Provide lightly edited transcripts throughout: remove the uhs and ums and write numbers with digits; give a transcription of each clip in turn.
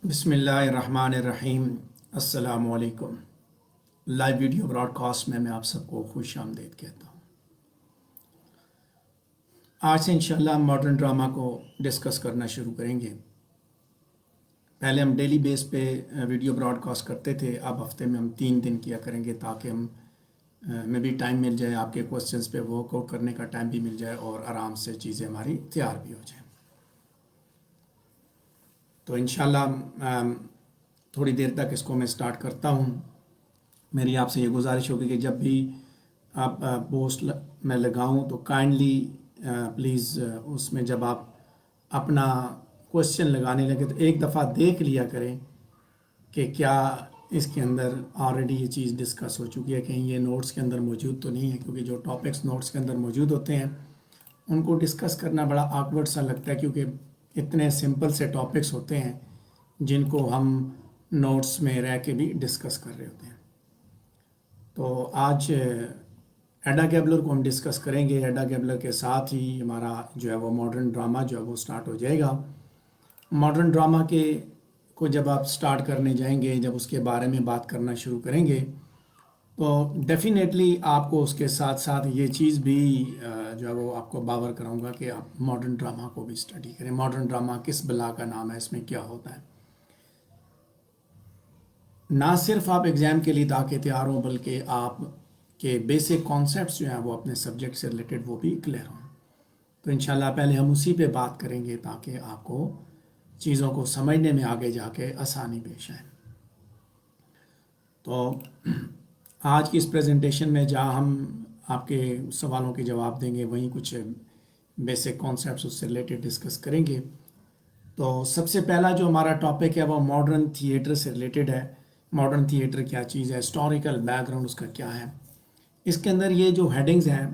بسم اللہ الرحمن الرحیم۔ السلام علیکم۔ لائیو ویڈیو براڈ کاسٹ میں آپ سب کو خوش آمدید کہتا ہوں۔ آج سے انشاءاللہ ہم ماڈرن ڈرامہ کو ڈسکس کرنا شروع کریں گے۔ پہلے ہم ڈیلی بیس پہ ویڈیو براڈ کاسٹ کرتے تھے، اب ہفتے میں ہم 3 دن کیا کریں گے تاکہ ہمیں بھی ٹائم مل جائے، آپ کے کوسچنز پہ ورک آؤٹ کرنے کا ٹائم بھی مل جائے اور آرام سے چیزیں ہماری تیار بھی ہو جائیں۔ تو انشاءاللہ تھوڑی دیر تک اس کو میں سٹارٹ کرتا ہوں۔ میری آپ سے یہ گزارش ہوگی کہ جب بھی آپ پوسٹ میں لگاؤں تو کائنڈلی پلیز اس میں جب آپ اپنا کوشچن لگانے لگے تو ایک دفعہ دیکھ لیا کریں کہ کیا اس کے اندر آلریڈی یہ چیز ڈسکس ہو چکی ہے، کہیں یہ نوٹس کے اندر موجود تو نہیں ہے، کیونکہ جو ٹاپکس نوٹس کے اندر موجود ہوتے ہیں ان کو ڈسکس کرنا بڑا آکورڈ سا لگتا ہے، کیونکہ اتنے سمپل سے ٹاپکس ہوتے ہیں جن کو ہم نوٹس میں رہ کے بھی ڈسکس کر رہے ہوتے ہیں۔ تو آج ایڈا گیبلر کو ہم ڈسکس کریں گے۔ ایڈا گیبلر کے ساتھ ہی ہمارا جو ہے وہ ماڈرن ڈرامہ جو ہے وہ سٹارٹ ہو جائے گا۔ ماڈرن ڈرامہ کو جب آپ سٹارٹ کرنے جائیں گے، جب اس کے بارے میں بات کرنا شروع کریں گے تو ڈیفینیٹلی آپ کو اس کے ساتھ ساتھ یہ چیز بھی جو ہے وہ آپ کو باور کراؤں گا کہ آپ ماڈرن ڈرامہ کو بھی اسٹڈی کریں۔ ماڈرن ڈرامہ کس بلا کا نام ہے، اس میں کیا ہوتا ہے۔ نہ صرف آپ ایگزام کے لیے تاکہ تیار ہوں، بلکہ آپ کے بیسک کانسیپٹس جو ہیں وہ اپنے سبجیکٹ سے ریلیٹڈ وہ بھی کلیئر ہوں۔ تو انشاءاللہ پہلے ہم اسی پہ بات کریں گے تاکہ آپ کو چیزوں کو سمجھنے میں آگے جا کے آسانی پیش آئے۔ تو آج کی اس پریزنٹیشن میں جہاں ہم آپ کے سوالوں کے جواب دیں گے، وہیں کچھ بیسک کانسیپٹس اس سے ریلیٹڈ ڈسکس کریں گے۔ تو سب سے پہلا جو ہمارا ٹاپک ہے وہ ماڈرن تھیٹر سے ریلیٹڈ ہے۔ ماڈرن تھیٹر کیا چیز ہے، ہسٹوریکل بیک گراؤنڈ اس کا کیا ہے۔ اس کے اندر یہ جو ہیڈنگز ہیں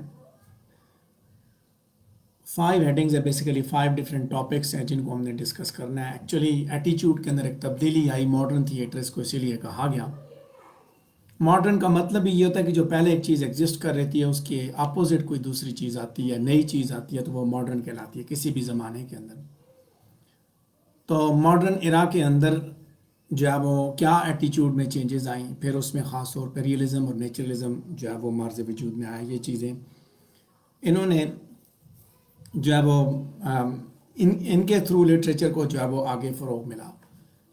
5 ہیڈنگز ہے، بیسیکلی 5 ڈفرینٹ ٹاپکس ہیں جن کو ہم نے ڈسکس کرنا ہے۔ ایکچولی ایٹیچیوڈ کے اندر ایک تبدیلی آئی، ماڈرن تھیٹر اس کو اسی لیے کہا گیا۔ ماڈرن کا مطلب یہ ہوتا ہے کہ جو پہلے ایک چیز ایگزسٹ کر رہتی ہے اس کے اپوزٹ کوئی دوسری چیز آتی ہے، نئی چیز آتی ہے، تو وہ ماڈرن کہلاتی ہے کسی بھی زمانے کے اندر۔ تو ماڈرن ایرا کے اندر جو ہے وہ کیا ایٹیچیوڈ میں چینجز آئیں، پھر اس میں خاص طور پہ ریئلزم اور نیچرلزم جو ہے وہ مارز وجود میں آئے۔ یہ چیزیں انہوں نے جو ہے وہ ان کے تھرو لٹریچر کو جو ہے وہ آگے فروغ ملا۔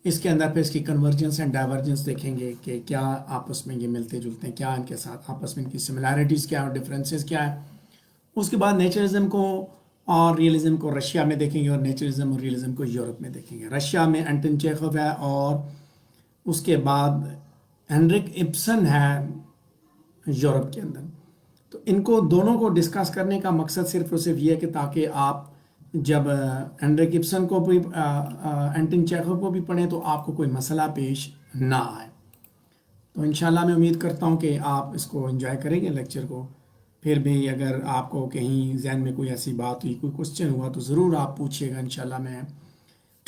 اس کے اندر پہ اس کی کنورجنس اینڈ ڈائیورجنس دیکھیں گے کہ کیا آپس میں یہ ملتے جلتے ہیں، کیا ان کے ساتھ آپس میں ان کی سملیرٹیز کیا اور ڈفرینسز کیا ہے۔ اس کے بعد نیچرلزم کو اور ریئلزم کو رشیا میں دیکھیں گے اور نیچرلزم اور ریئلزم کو یورپ میں دیکھیں گے۔ رشیا میں انٹن چیخوف ہے اور اس کے بعد ہینڈرک ابسن ہے یورپ کے اندر۔ تو ان کو دونوں کو ڈسکس کرنے کا مقصد صرف اور صرف یہ ہے کہ تاکہ آپ جب ہینڈرک ابسن کو بھی انٹن چیخوف کو بھی پڑھیں تو آپ کو کوئی مسئلہ پیش نہ آئے۔ تو انشاءاللہ میں امید کرتا ہوں کہ آپ اس کو انجوائے کریں گے لیکچر کو۔ پھر بھی اگر آپ کو کہیں ذہن میں کوئی ایسی بات ہوئی، کوئی کوسچن ہوا تو ضرور آپ پوچھیے گا۔ انشاءاللہ میں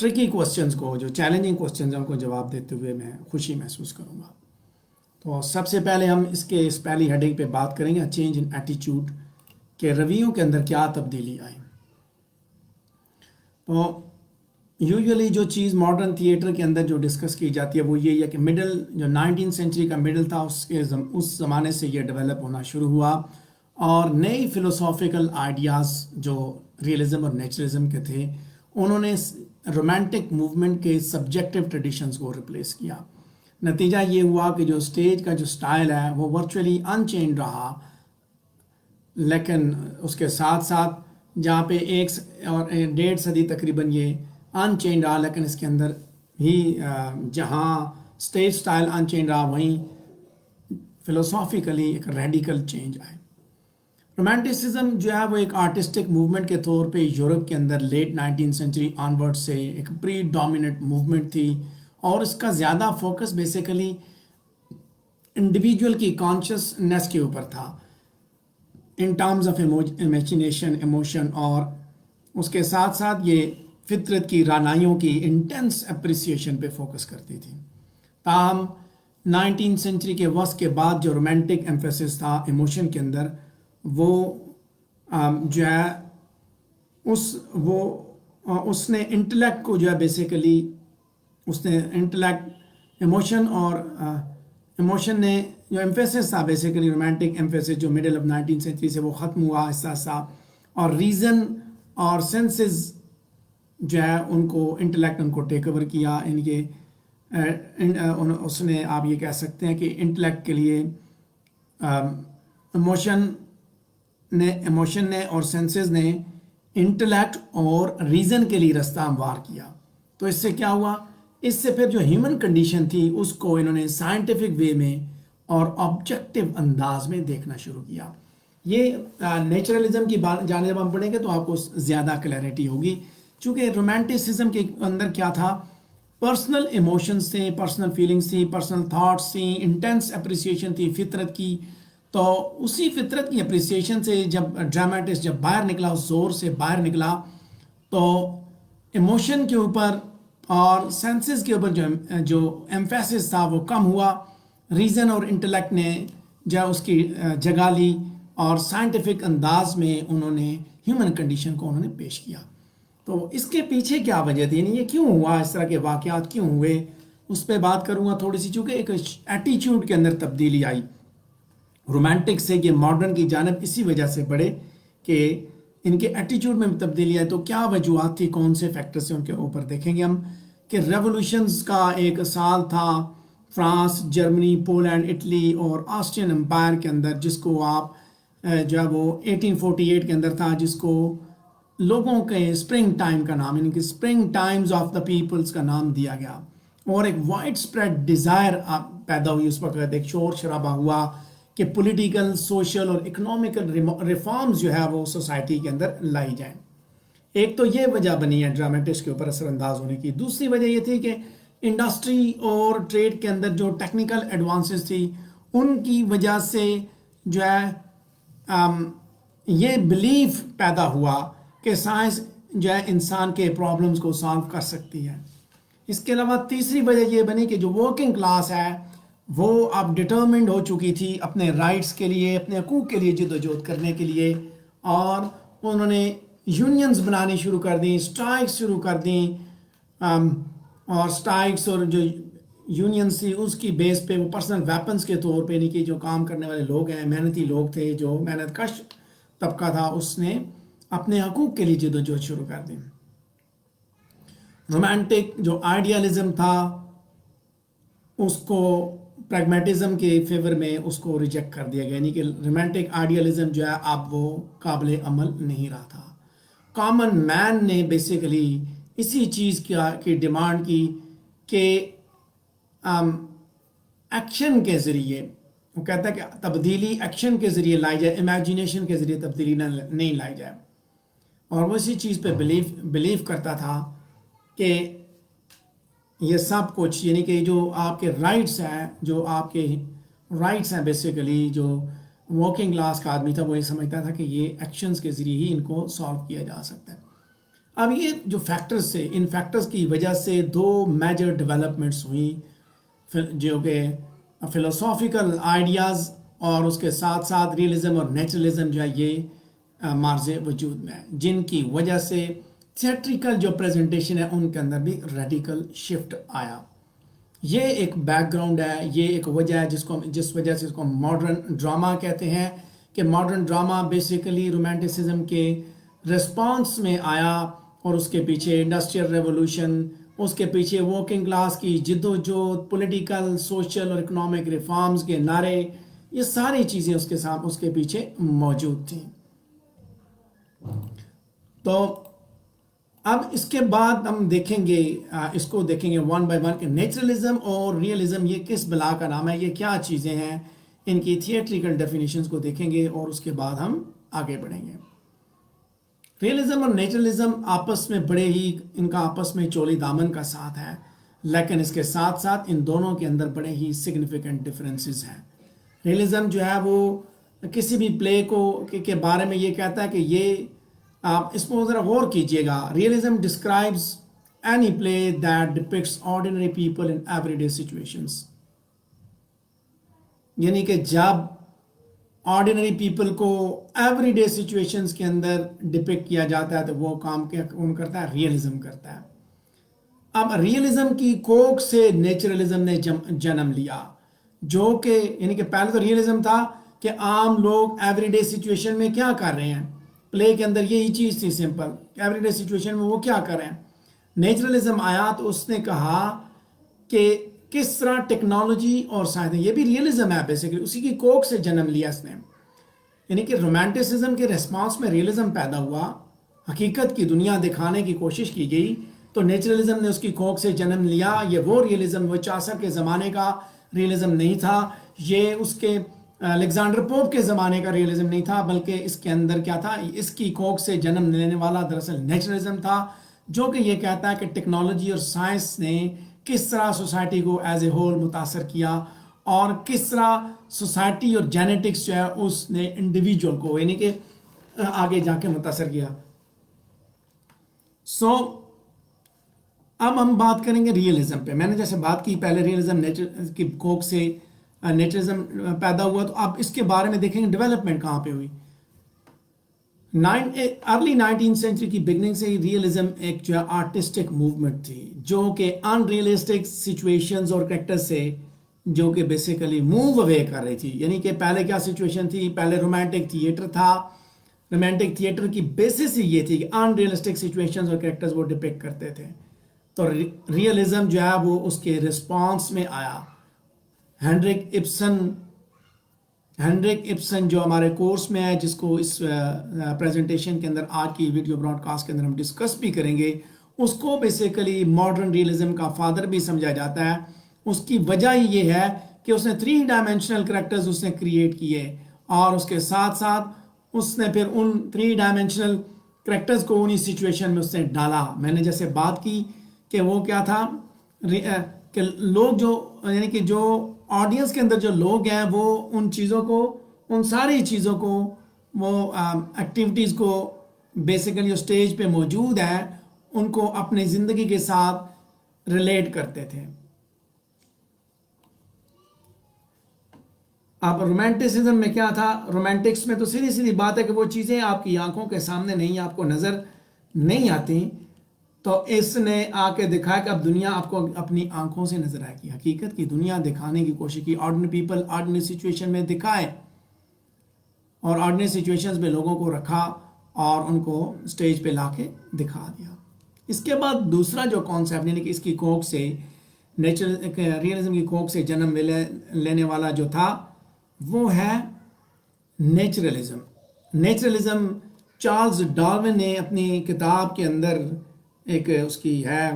ٹرکی کوسچنز کو، جو چیلنجنگ کوسچنز ہیں ان کو جواب دیتے ہوئے میں خوشی محسوس کروں گا۔ تو سب سے پہلے ہم اس پہلی ہیڈنگ پہ بات کریں گے، چینج ان ایٹیچیوڈ، کہ رویوں کے اندر کیا تبدیلی آئی۔ تو یوزولی جو چیز ماڈرن تھیٹر کے اندر جو ڈسکس کی جاتی ہے وہ یہ ہے کہ مڈل جو 19 سینچری کا مڈل تھا اس زمانے سے یہ ڈیولپ ہونا شروع ہوا، اور نئی فلوسافیکل آئیڈیاز جو ریئلزم اور نیچرلزم کے تھے انہوں نے رومانٹک موومنٹ کے سبجیکٹیو ٹریڈیشنز کو ریپلیس کیا۔ نتیجہ یہ ہوا کہ جو اسٹیج کا جو سٹائل ہے وہ ورچولی ان چینج رہا، لیکن اس کے ساتھ ساتھ جہاں پہ 1.5 صدی تقریباً یہ ان چینج رہا، لیکن اس کے اندر ہی جہاں اسٹیج سٹائل ان چینج رہا وہیں فلوسافیکلی ایک ریڈیکل چینج آئے۔ رومانٹسزم جو ہے وہ ایک آرٹسٹک موومنٹ کے طور پہ یورپ کے اندر لیٹ 19 سینچری آنورڈ سے ایک پری ڈومیننٹ موومنٹ تھی، اور اس کا زیادہ فوکس بیسیکلی انڈیویجول کی کانشسنس کے اوپر تھا in terms of imagination, emotion, اور اس کے ساتھ ساتھ یہ فطرت کی رعنائیوں کی انٹینس اپریسیشن پہ فوکس کرتی تھی۔ تاہم 19 سینچری کے وسط کے بعد جو رومانٹک ایمفیسس تھا ایموشن کے اندر، وہ جو ہے اس نے انٹلیکٹ کو جو ہے بیسیکلی اس نے انٹلیکٹ ایموشن اور ایموشن نے جو ایمفیسس تھا بیسیکلی رومانٹک ایمفیسس جو مڈل آف 19th سینچری سے وہ ختم ہوا آہستہ آہستہ، اور ریزن اور سینسز جو ہے ان کو انٹلیکٹ ان کو ٹیک اوور کیا، ان کے اس نے آپ یہ کہہ سکتے ہیں کہ انٹلیکٹ کے لیے ایموشن نے اور سینسز نے انٹلیکٹ اور ریزن کے لیے رستہ ہموار کیا. تو اس سے کیا ہوا، اس سے پھر جو ہیومن کنڈیشن تھی اس کو انہوں نے سائنٹیفک وے میں اور آبجیکٹو انداز میں دیکھنا شروع کیا. یہ نیچرلزم کی جانب ہم پڑھیں گے تو آپ کو زیادہ کلیئرٹی ہوگی، چونکہ رومانٹسزم کے اندر کیا تھا، پرسنل ایموشنز تھے، پرسنل فیلنگز تھیں، پرسنل تھاٹس تھیں، انٹینس اپریسیشن تھی فطرت کی. تو اسی فطرت کی اپریسیشن سے جب ڈراماٹسٹ جب باہر نکلا، اس زور سے باہر نکلا، تو ایموشن کے اوپر اور سینسز کے اوپر جو ایمفیسس تھا وہ کم ہوا، ریزن اور انٹلیکٹ نے جو اس کی جگہ لی، اور سائنٹیفک انداز میں انہوں نے ہیومن کنڈیشن کو انہوں نے پیش کیا. تو اس کے پیچھے کیا وجہ تھی، یعنی یہ کیوں ہوا، اس طرح کے واقعات کیوں ہوئے، اس پہ بات کروں گا تھوڑی سی، چونکہ ایک ایٹیچیوڈ کے اندر تبدیلی آئی رومانٹک سے یہ ماڈرن کی جانب اسی وجہ سے بڑھے کہ ان کے ایٹیچیوڈ میں تبدیلی آئی. تو کیا وجوہات تھی، کون سے فیکٹرز سے، ان کے اوپر دیکھیں گے ہم کہ ریولوشنز کا ایک سال تھا فرانس، جرمنی، پولینڈ، اٹلی اور آسٹرین امپائر کے اندر، جس کو آپ جو ہے وہ 1848 کے اندر تھا، جس کو لوگوں کے اسپرنگ ٹائم کا نام، یعنی کہ Spring Times of the Peoples کا نام دیا گیا. اور ایک وائڈ اسپریڈ ڈیزائر پیدا ہوئی اس وقت، ایک شور شرابہ ہوا کہ پولیٹیکل، سوشل اور اکنامیکل ریفارمز جو ہے وہ سوسائٹی کے اندر لائی جائیں. ایک تو یہ وجہ بنی ہے ڈراماٹکس کے اوپر اثر انداز ہونے کی. دوسری وجہ یہ تھی کہ انڈسٹری اور ٹریڈ کے اندر جو ٹیکنیکل ایڈوانسز تھی ان کی وجہ سے جو ہے یہ بلیف پیدا ہوا کہ سائنس جو ہے انسان کے پرابلمز کو سالو کر سکتی ہے. اس کے علاوہ تیسری وجہ یہ بنی کہ جو ورکنگ کلاس ہے وہ اب ڈٹرمنڈ ہو چکی تھی اپنے رائٹس کے لیے، اپنے حقوق کے لیے جدوجہد کرنے کے لیے، اور انہوں نے یونینز بنانی شروع کر دیں، اسٹرائکس شروع کر دیں، اور اسٹرائکس اور جو یونینز تھی اس کی بیس پہ وہ پرسنل ویپنز کے طور پہ، یعنی کہ جو کام کرنے والے لوگ ہیں، محنتی لوگ تھے، جو محنت کش طبقہ تھا، اس نے اپنے حقوق کے لیے جدوجہد شروع کر دی. رومانٹک جو آئیڈیالزم تھا اس کو پریگمیٹزم کے فیور میں اس کو ریجیکٹ کر دیا گیا، یعنی کہ رومانٹک آئیڈیالزم جو ہے اب وہ قابل عمل نہیں رہا تھا. کامن مین نے بیسیکلی اسی چیز کی ڈیمانڈ کی کہ ایکشن کے ذریعے، وہ کہتا ہے کہ تبدیلی ایکشن کے ذریعے لائی جائے، امیجینیشن کے ذریعے تبدیلی نہیں لائی جائے. اور وہ اسی چیز پہ بلیف کرتا تھا کہ یہ سب کچھ، یعنی کہ جو آپ کے رائٹس ہیں، جو آپ کے رائٹس ہیں بیسیکلی، جو ورکنگ کلاس کا آدمی تھا وہ یہ سمجھتا تھا کہ یہ ایکشنز کے ذریعے ہی ان کو سالو کیا جا سکتا ہے. اب یہ جو فیکٹرز تھے، ان فیکٹرز کی وجہ سے دو میجر ڈیولپمنٹس ہوئیں، جو کہ فلسافیکل آئیڈیاز اور اس کے ساتھ ساتھ ریئلزم اور نیچرلزم جو ہے یہ مارز وجود میں ہے، جن کی وجہ سے تھیٹریکل جو پریزنٹیشن ہے ان کے اندر بھی ریڈیکل شفٹ آیا. یہ ایک بیک گراؤنڈ ہے، یہ ایک وجہ ہے جس وجہ سے اس کو ماڈرن ڈراما کہتے ہیں، کہ ماڈرن ڈراما بیسیکلی رومانٹسزم کے ریسپانس میں آیا، اور اس کے پیچھے انڈسٹریل ریولوشن، اس کے پیچھے ورکنگ کلاس کی جدوجہد، پولیٹیکل، سوشل اور اکنامک ریفارمز کے نعرے، یہ ساری چیزیں اس کے ساتھ اس کے پیچھے موجود تھیں. تو اب اس کے بعد ہم دیکھیں گے، اس کو دیکھیں گے ون بائی ون کہ نیچرلزم اور ریئلزم یہ کس بلا کا نام ہے، یہ کیا چیزیں ہیں، ان کی تھیٹریکل ڈیفینیشنز کو دیکھیں گے، اور اس کے بعد ہم آگے بڑھیں گے. ریئلزم اور نیچرلزم آپس میں بڑے ہی، ان کا آپس میں چولی دامن کا ساتھ ہے، لیکن اس کے ساتھ ساتھ ان دونوں کے اندر بڑے ہی سگنیفیکنٹ ڈفرینسز ہیں. ریئلزم جو ہے وہ کسی بھی پلے کو کے بارے میں یہ کہتا ہے کہ یہ، آپ اس کو ذرا غور کیجئے گا، realism describes any play that depicts ordinary people in everyday situations. یعنی کہ جب آرڈینری پیپل کو ایوری ڈے سچویشنز کے اندر ڈپکٹ کیا جاتا ہے تو وہ کام کون کرتا ہے، ریئلزم کرتا ہے. اب اب ریئلزم کی کوک سے نیچرلزم نے جنم لیا، جو کہ یعنی کہ پہلے تو ریئلزم تھا کہ عام لوگ ایوری ڈے سچویشن میں کیا کر رہے ہیں، پلے کے اندر یہی چیز تھی سمپل، ایوری ڈے سچویشن میں وہ کیا کر رہے ہیں۔ نیچرلزم آیا تو اس نے کہا کہ کس طرح ٹیکنالوجی اور سائنس، یہ بھی ریئلزم ہے بیسیکلی، اسی کی کوک سے جنم لیا اس نے، یعنی کہ رومانٹسزم کے ریسپانس میں ریئلزم پیدا ہوا، حقیقت کی دنیا دکھانے کی کوشش کی گئی، تو نیچرلزم نے اس کی کوک سے جنم لیا۔ یہ وہ ریئلزم، وہ چاسر کے زمانے کا ریئلزم نہیں تھا، یہ اس کے الیگزینڈر پوپ کے زمانے کا ریئلزم نہیں تھا، بلکہ اس کے اندر کیا تھا، اس کی کوک سے جنم لینے والا دراصل نیچرلزم تھا، جو کہ یہ کہتا ہے کہ ٹیکنالوجی اور سائنس نے کس طرح سوسائٹی کو ایز اے ہول متاثر کیا، اور کس طرح سوسائٹی اور جینیٹکس جو ہے اس نے انڈیویجول کو یعنی کہ آگے جا کے متاثر کیا۔ سو اب ہم بات کریں گے ریئلزم پہ۔ میں نے جیسے بات کی پہلے ریئلزم کی کوک سے نیچرلزم پیدا ہوا، تو اب اس کے بارے میں دیکھیں گے ڈیولپمنٹ کہاں پہ ہوئی۔ ارلی 19 سینچری کی بگننگ سے ہی ریئلزم ایک جو ہے آرٹسٹک موومنٹ تھی، جو کہ ان ریئلسٹک سچویشنز اور کریکٹر سے جو کہ بیسیکلی موو اوے کر رہی تھی۔ یعنی کہ پہلے کیا سچویشن تھی، پہلے رومانٹک تھیٹر تھا، رومانٹک تھیٹر کی بیسس ہی یہ تھی کہ ان ریئلسٹک سچویشنز اور کریکٹرز وہ ڈپکٹ کرتے تھے، تو ریئلزم جو ہے وہ اس کے رسپانس میں آیا۔ ہینڈرک ابسن جو ہمارے کورس میں ہے، جس کو اس پریزنٹیشن کے اندر آج کی ویڈیو براڈ کاسٹ کے اندر ہم ڈسکس بھی کریں گے، اس کو بیسیکلی ماڈرن ریئلزم کا فادر بھی سمجھا جاتا ہے۔ اس کی وجہ ہی یہ ہے کہ اس نے 3 ڈائمینشنل کریکٹرز اس نے کریٹ کیے، اور اس کے ساتھ ساتھ اس نے پھر ان 3 ڈائمینشنل کریکٹرز کو انہی سچویشن میں اس نے ڈالا۔ میں نے جیسے بات کی کہ وہ کیا تھا کہ لوگ جو یعنی کہ جو آڈینس کے اندر جو لوگ ہیں وہ ان چیزوں کو، ان ساری چیزوں کو، وہ ایکٹیویٹیز کو بیسیکلی اسٹیج پہ موجود ہیں ان کو اپنی زندگی کے ساتھ ریلیٹ کرتے تھے۔ اب رومانٹسزم میں کیا تھا، رومانٹکس میں تو سیدھی سیدھی بات ہے کہ وہ چیزیں آپ کی آنکھوں کے سامنے نہیں، آپ کو نظر نہیں آتی، تو اس نے آ کے دکھایا کہ اب دنیا آپ کو اپنی آنکھوں سے نظر آئے گی، حقیقت کی دنیا دکھانے کی کوشش کی، آرڈنری پیپل آرڈنری سچویشن میں دکھائے، اور آرڈنری سچویشنز میں لوگوں کو رکھا اور ان کو سٹیج پہ لا کے دکھا دیا۔ اس کے بعد دوسرا جو کانسیپٹ یعنی کہ اس کی کوک سے ریئلزم کی کوک سے جنم لینے والا جو تھا وہ ہے نیچرلزم۔ نیچرلزم چارلز ڈارون نے اپنی کتاب کے اندر ایک اس کی ہے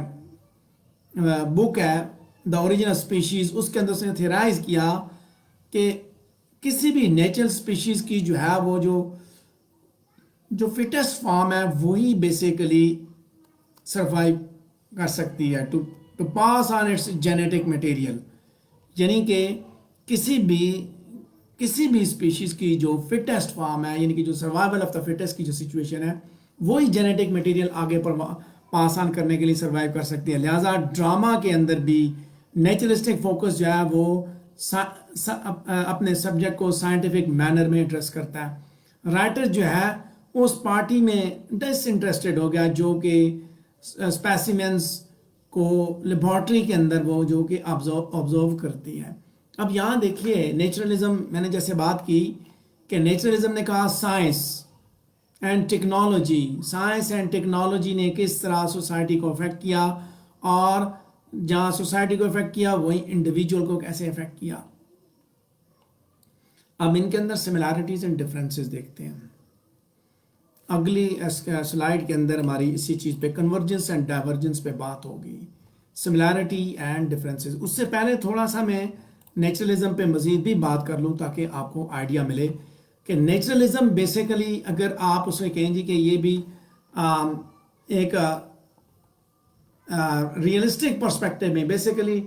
بک ہے دا اوریجن آف اسپیشیز، اس کے اندر اس نے تھیورائز کیا کہ کسی بھی نیچرل اسپیشیز کی جو ہے وہ جو فٹسٹ فارم ہے وہی بیسیکلی سروائیو کر سکتی ہے to pass on its genetic material, یعنی کہ کسی بھی اسپیشیز کی جو فٹسٹ فارم ہے یعنی کہ جو سروائیول آف دا فٹسٹ کی جو سچویشن ہے وہی جینیٹک مٹیریل آگے پر پاس آن کرنے کے لیے سروائیو کر سکتی ہے۔ لہٰذا ڈرامہ کے اندر بھی نیچرلسٹک فوکس جو ہے وہ اپنے سبجیکٹ کو سائنٹیفک مینر میں ایڈریس کرتا ہے۔ رائٹر جو ہے اس پارٹی میں ڈس انٹرسٹڈ ہو گیا جو کہ اسپیسیمنس کو لیبارٹری کے اندر وہ جو کہ آبزرو کرتی ہے۔ اب یہاں دیکھیے نیچرلزم، میں نے جیسے بات کی کہ نیچرلزم نے کہا سائنس اینڈ ٹیکنالوجی نے کس طرح سوسائٹی کو افیکٹ کیا، اور جہاں سوسائٹی کو افیکٹ کیا وہیں انڈیویجول کو کیسے افیکٹ کیا۔ اب ان کے اندر سملیرٹیز اینڈ ڈفرینسز دیکھتے ہیں۔ اگلی سلائیڈ کے اندر ہماری اسی چیز پہ کنورجنس اینڈ ڈائیورجنس پہ بات ہوگی، سملیرٹی اینڈ ڈفرینسز۔ اس سے پہلے تھوڑا سا میں نیچرلزم پہ مزید بھی بات کر لوں تاکہ آپ کو آئیڈیا ملے کہ نیچرلزم بیسیکلی اگر آپ اسے کہیں گے کہ یہ بھی ایک ریئلسٹک پرسپیکٹو میں بیسیکلی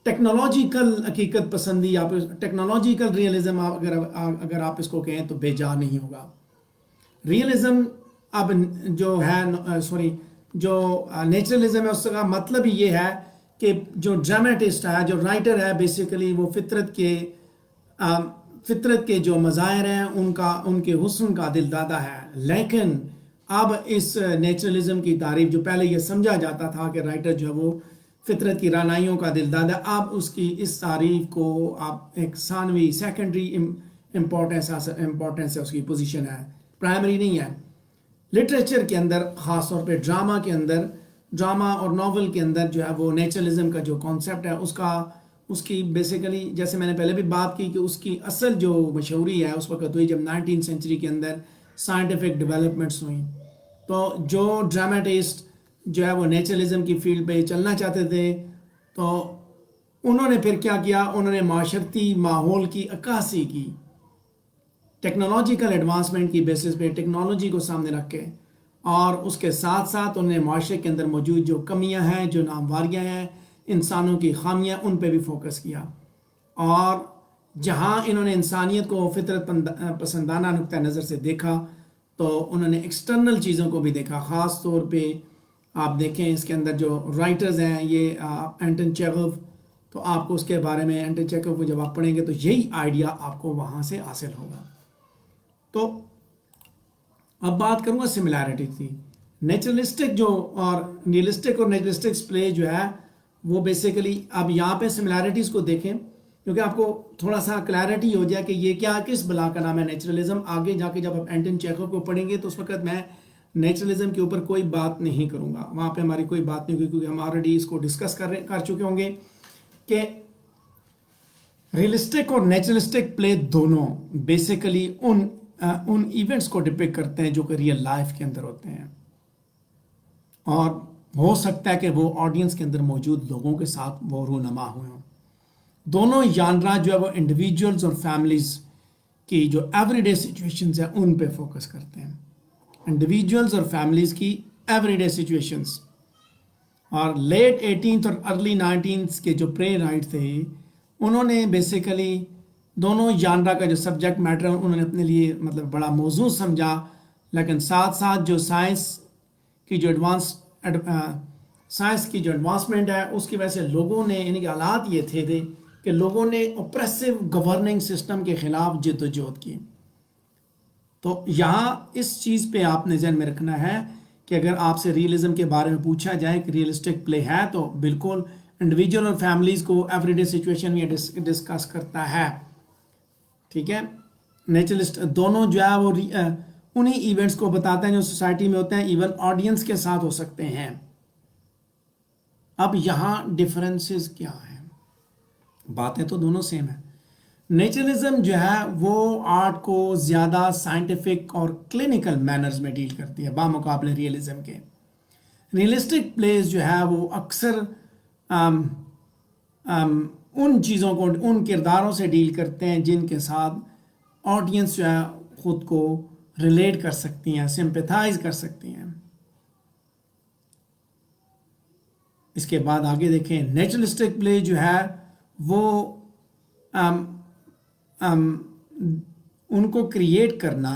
ٹیکنالوجیکل حقیقت پسندی، آپ ٹیکنالوجیکل ریئلزم اگر آپ اس کو کہیں تو بے جا نہیں ہوگا۔ ریئلزم اب جو ہے جو نیچرلزم ہے اس کا مطلب ہی یہ ہے کہ جو ڈرامٹسٹ ہے، جو رائٹر ہے، بیسیکلی وہ فطرت کے جو مظاہر ہیں ان کے حسن کا دل دادا ہے۔ لیکن اب اس نیچرلزم کی تعریف جو پہلے یہ سمجھا جاتا تھا کہ رائٹر جو ہے وہ فطرت کی رعنائیوں کا دلدادہ، آپ اس کی اس تعریف کو آپ ایک ثانوی سیکنڈری امپورٹنس ہے، اس کی پوزیشن ہے، پرائمری نہیں ہے۔ لٹریچر کے اندر خاص طور پہ ڈرامہ کے اندر، ڈرامہ اور ناول کے اندر جو ہے وہ نیچرلزم کا جو کانسیپٹ ہے اس کی بیسیکلی جیسے میں نے پہلے بھی بات کی کہ اس کی اصل جو مشہوری ہے اس وقت ہوئی جب 19 سینچری کے اندر سائنٹیفک ڈیولپمنٹس ہوئیں، تو جو ڈراماٹسٹ جو ہے وہ نیچرلزم کی فیلڈ پہ چلنا چاہتے تھے تو انہوں نے پھر کیا کیا، انہوں نے معاشرتی ماحول کی عکاسی کی، ٹیکنالوجیکل ایڈوانسمنٹ کی بیسس پہ ٹیکنالوجی کو سامنے رکھ کے، اور اس کے ساتھ ساتھ انہوں نے معاشرے کے اندر موجود جو کمیاں ہیں، جو نامواریاں ہیں، انسانوں کی خامیاں، ان پہ بھی فوکس کیا، اور جہاں انہوں نے انسانیت کو فطرت پسندانہ نقطہ نظر سے دیکھا تو انہوں نے ایکسٹرنل چیزوں کو بھی دیکھا۔ خاص طور پہ آپ دیکھیں اس کے اندر جو رائٹرز ہیں یہ اینٹن چیخوف، تو آپ کو اس کے بارے میں اینٹن چیخوف کو جب آپ پڑھیں گے تو یہی آئیڈیا آپ کو وہاں سے حاصل ہوگا۔ تو اب بات کروں گا سملیرٹی کی، نیچرلسٹک جو اور ریئلسٹک اور نیچرلسٹک پلے جو ہے وہ بیسیکلی اب یہاں پہ سملیرٹیز کو دیکھیں کیونکہ آپ کو تھوڑا سا کلیئرٹی ہو جائے کہ یہ کیا کس بلا کا نام ہے نیچرلزم۔ آگے جا کے جب آپ اینٹن چیخوف کو پڑھیں گے تو اس وقت میں نیچرلزم کے اوپر کوئی بات نہیں کروں گا، وہاں پہ ہماری کوئی بات نہیں ہوگی کیونکہ ہم آلریڈی اس کو ڈسکس کر چکے ہوں گے کہ ریئلسٹک اور نیچرلسٹک پلے دونوں بیسیکلی ان ایونٹس کو ڈپکٹ کرتے ہیں جو کہ ریئل لائف کے اندر ہوتے ہیں، اور ہو سکتا ہے کہ وہ آڈینس کے اندر موجود لوگوں کے ساتھ وہ رونما ہوئے ہوں۔ دونوں ژانرا جو ہے وہ انڈیویجولز اور فیملیز کی جو ایوری ڈے سچویشنز ہیں ان پہ فوکس کرتے ہیں، انڈیویجولز اور فیملیز کی ایوری ڈے سچویشنز۔ اور لیٹ 18th اور ارلی 19th کے جو پرے رائٹ تھے انہوں نے بیسیکلی دونوں ژانرا کا جو سبجیکٹ میٹر ہے انہوں نے اپنے لیے مطلب بڑا موضوع سمجھا، لیکن ساتھ ساتھ جو سائنس کی جو ایڈوانسمنٹ ہے اس کی وجہ سے لوگوں نے، یعنی کہ حالات یہ تھے کہ لوگوں نے اوپریسو گورننگ سسٹم کے خلاف جد و جہد کی۔ تو یہاں اس چیز پہ آپ نے ذہن میں رکھنا ہے کہ اگر آپ سے ریئلزم کے بارے میں پوچھا جائے کہ ریئلسٹک پلے ہے تو بالکل انڈیویجول اور فیملیز کو ایوری ڈے سچویشن میں ڈسکس کرتا ہے، ٹھیک ہے۔ نیچرلسٹ دونوں جو ہے وہ انہی ایونٹس کو بتاتے ہیں جو سوسائٹی میں ہوتے ہیں، ایون آڈینس کے ساتھ ہو سکتے ہیں۔ اب یہاں ڈفرینسز کیا ہیں؟ باتیں تو دونوں سیم ہیں۔ نیچرلزم جو ہے وہ آرٹ کو زیادہ سائنٹیفک اور کلینکل مینرز میں ڈیل کرتی ہے بامقابلے ریئلزم کے۔ ریئلسٹک پلیز جو ہے وہ اکثر ان چیزوں کو، ان کرداروں سے ڈیل کرتے ہیں جن کے ساتھ آڈینس جو ہے خود کو ریلیٹ کر سکتی ہیں، سمپیتھائز کر سکتی ہیں۔ اس کے بعد آگے دیکھیں نیچرلسٹک پلے جو ہے وہ ان کو کریٹ کرنا،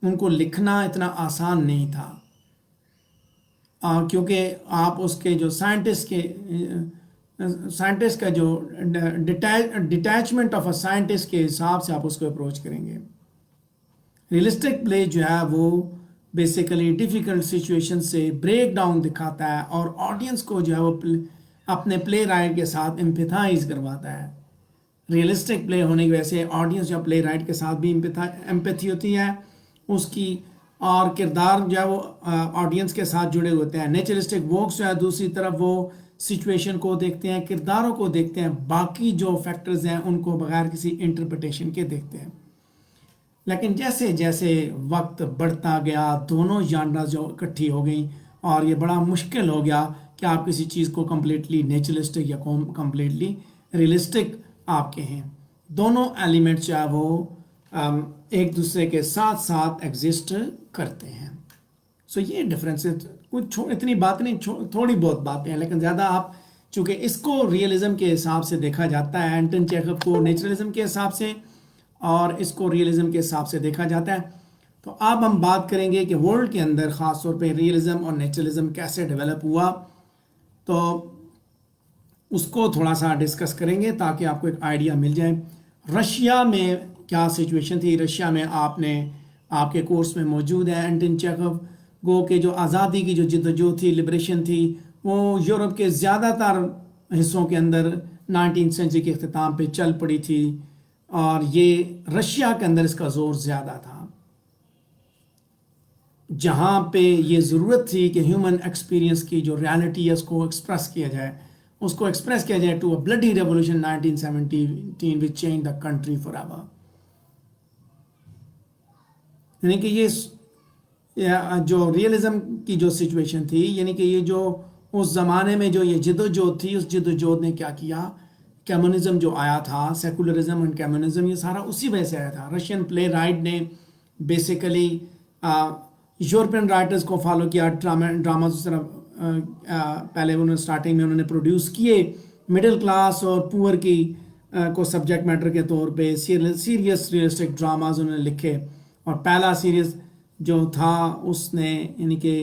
ان کو لکھنا اتنا آسان نہیں تھا، کیونکہ آپ اس کے جو سائنٹسٹ کا جو ڈیٹیچمنٹ آف اے سائنٹسٹ کے حساب سے آپ اس کو اپروچ کریں گے۔ ریئلسٹک پلے جو ہے وہ بیسیکلی ڈیفیکلٹ سچویشن سے بریک ڈاؤن دکھاتا ہے اور آڈینس کو جو ہے وہ اپنے پلے رائٹ کے ساتھ امپیتھائز کرواتا ہے۔ ریئلسٹک پلے ہونے کی وجہ سے آڈینس جو پلے رائٹ کے ساتھ بھی امپیتھی ہوتی ہے اس کی، اور کردار جو ہے وہ آڈینس کے ساتھ جڑے ہوتے ہیں۔ نیچرلسٹک ورکس جو ہے دوسری طرف وہ سچویشن کو دیکھتے ہیں، کرداروں کو دیکھتے ہیں، باقی جو فیکٹرز ہیں ان کو بغیر کسی انٹرپریٹیشن کے دیکھتے ہیں۔ لیکن جیسے جیسے وقت بڑھتا گیا دونوں ژانرز جو اکٹھی ہو گئیں اور یہ بڑا مشکل ہو گیا کہ آپ کسی چیز کو کمپلیٹلی نیچرلسٹک یا کمپلیٹلی ریئلسٹک آپ کہیں۔ دونوں ایلیمنٹس جو ہے وہ ایک دوسرے کے ساتھ ساتھ ایگزسٹ کرتے ہیں۔ سو یہ ڈفرینس کچھ اتنی بات نہیں، تھوڑی بہت باتیں ہیں، لیکن زیادہ آپ چونکہ اس کو ریئلزم کے حساب سے دیکھا جاتا ہے، اینٹن چیخوف کو نیچرلزم کے حساب سے اور اس کو ریئلزم کے حساب سے دیکھا جاتا ہے، تو اب ہم بات کریں گے کہ ورلڈ کے اندر خاص طور پہ ریئلزم اور نیچرلزم کیسے ڈیولپ ہوا، تو اس کو تھوڑا سا ڈسکس کریں گے تاکہ آپ کو ایک آئیڈیا مل جائے۔ رشیا میں کیا سچویشن تھی؟ رشیا میں آپ کے کورس میں موجود ہے اینٹن چیخوف گو کہ جو آزادی کی جو جدوجہد تھی، لبریشن تھی، وہ یورپ کے زیادہ تر حصوں کے اندر 19 سینچری کے اختتام پہ چل پڑی تھی، اور یہ رشیا کے اندر اس کا زور زیادہ تھا، جہاں پہ یہ ضرورت تھی کہ ہیومن ایکسپیرینس کی جو ریالٹی ہے اس کو ایکسپریس کیا جائے، to a bloody revolution 1917 which changed the country forever. یعنی کہ یہ جو ریئلزم کی جو سچویشن تھی، یعنی کہ یہ جو اس زمانے میں جو یہ جد و جہد تھی، اس جد و جہد نے کیا کیا، کمیونزم جو آیا تھا، سیکولرزم اینڈ کمیونزم، یہ سارا اسی وجہ سے آیا تھا۔ رشین پلے رائٹ نے بیسیکلی یورپین رائٹرز کو فالو کیا، ڈراماز اس طرح پہلے انہوں نے اسٹارٹنگ میں انہوں نے پروڈیوس کیے، مڈل کلاس اور پور کی کو سبجیکٹ میٹر کے طور پہ سیریس ریئلسٹک ڈراماز انہوں نے لکھے، اور پہلا سیریز جو تھا اس نے یعنی کہ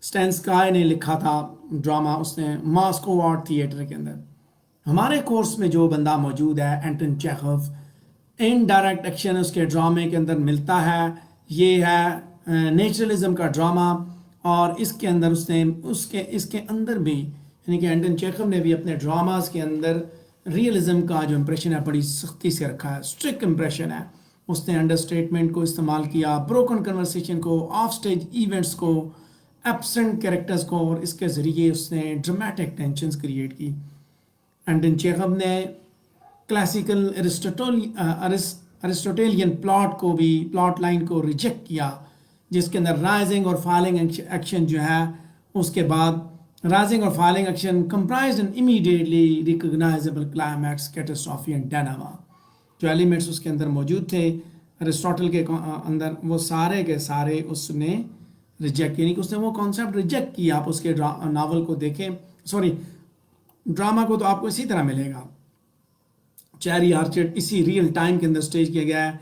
اسٹینسکائی نے لکھا تھا ڈرامہ، اس نے ماسکو آرٹ تھیٹر کے اندر۔ ہمارے کورس میں جو بندہ موجود ہے اینٹن چیخوف، ان ڈائریکٹ ایکشن اس کے ڈرامے کے اندر ملتا ہے، یہ ہے نیچرلزم کا ڈرامہ، اور اس کے اندر اس کے اندر بھی یعنی کہ اینٹن چیخوف نے بھی اپنے ڈراماز کے اندر ریئلزم کا جو امپریشن ہے بڑی سختی سے رکھا ہے، اسٹرکٹ امپریشن ہے۔ اس نے انڈر اسٹیٹمنٹ کو استعمال کیا، بروکن کنورسیشن کو، آف سٹیج ایونٹس کو، ایبسنٹ کریکٹرز کو، اور اس کے ذریعے اس نے ڈرامیٹک ٹینشنز کریٹ کی۔ اینٹن چیخوف نے کلاسیکل ارسطوٹیلین پلاٹ لائن کو ریجیکٹ کیا، جس کے اندر رائزنگ اور فالنگ ایکشن جو ہے، اس کے بعد رائزنگ اور falling action comprised in immediately recognizable climax catastrophe and denouement, جو ایلیمنٹس اس کے اندر موجود تھے ارسطوٹل کے اندر، وہ سارے کے سارے اس نے ریجیکٹ، یعنی کہ اس نے وہ کانسیپٹ ریجیکٹ کیا۔ آپ اس کے ناول کو دیکھیں، ڈرامہ کو تو آپ کو اسی طرح ملے گا، چیری آرچرڈ اسی ریئل ٹائم کے اندر سٹیج کیا گیا ہے،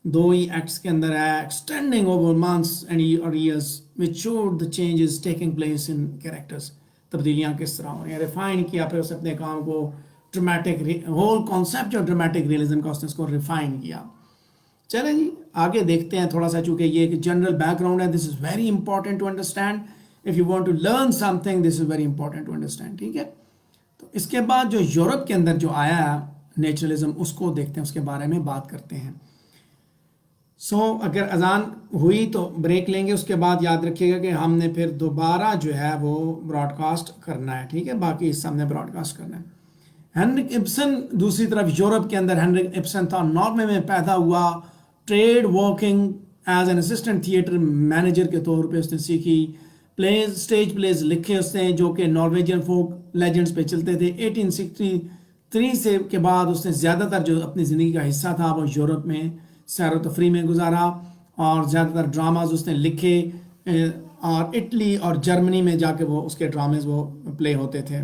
2 ہی ایکٹس کے اندر ہے، extending over months and years which should the changes taking place in characters, تبدیلیاں کس طرح ہو رہی ہیں، ریفائن کیا پھر اس اپنے کام کو، ڈرامیٹک ہول کانسیپٹ جو ڈرامیٹک ریئلزم کا اس نے اس کو ریفائن کیا۔ چلیں جی آگے دیکھتے ہیں تھوڑا سا، چونکہ یہ ایک جنرل بیک گراؤنڈ ہے، this is very important to understand, if you want to learn something this is very important to understand, ٹھیک ہے۔ تو اس کے بعد جو یورپ کے اندر جو آیا ہے نیچرلزم، اس کو دیکھتے ہیں، اس کے بارے میں بات کرتے ہیں۔ اگر اذان ہوئی تو بریک لیں گے، اس کے بعد یاد رکھیے گا کہ ہم نے پھر دوبارہ جو ہے وہ براڈ کاسٹ کرنا ہے، ٹھیک ہے، باقی حصہ ہم نے براڈ کاسٹ کرنا ہے۔ ہینرک ابسن دوسری طرف یورپ کے اندر، ہینرک ابسن تھا، ناروے میں پیدا ہوا، trade working as an assistant theatre manager کے طور پہ اس نے سیکھی، اسٹیج پلیز لکھے اس نے جو کہ نارویجین فوک لیجنڈز پہ چلتے تھے۔ 1863 سے کے بعد اس نے زیادہ تر جو اپنی زندگی کا حصہ تھا وہ یورپ میں سیر و تفریح میں گزارا، اور زیادہ تر ڈراماز اس نے لکھے، اور اٹلی اور جرمنی میں جا کے وہ اس کے ڈرامز وہ پلے ہوتے تھے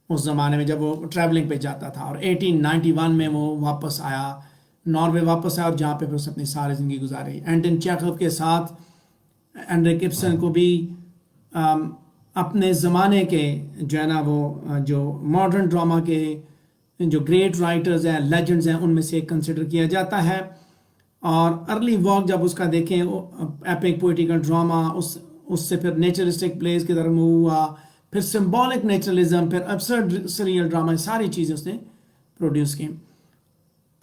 اس زمانے میں جب وہ ٹریولنگ پہ جاتا تھا۔ اور 1891 میں وہ واپس آیا، ناروے واپس آیا، اور جہاں پہ پھر اس نے اپنی ساری زندگی گزاری۔ اینٹن چیخوف کے ساتھ ہینرک ابسن کو بھی اپنے زمانے کے جو ہے نا وہ جو ماڈرن ڈرامہ کے جو گریٹ رائٹرز ہیں، لیجنڈز ہیں، ان میں سے ایک کنسیڈر کیا جاتا ہے۔ اور ارلی ورک جب اس کا دیکھیں، ایپک پوئٹیکل ڈرامہ، اس سے پھر نیچرلسٹک پلیز کی طرف موو ہوا، پھر سمبولک نیچرلزم، پھر ابسرڈ سیریل ڈرامہ، ساری چیزیں اس نے پروڈیوس کی۔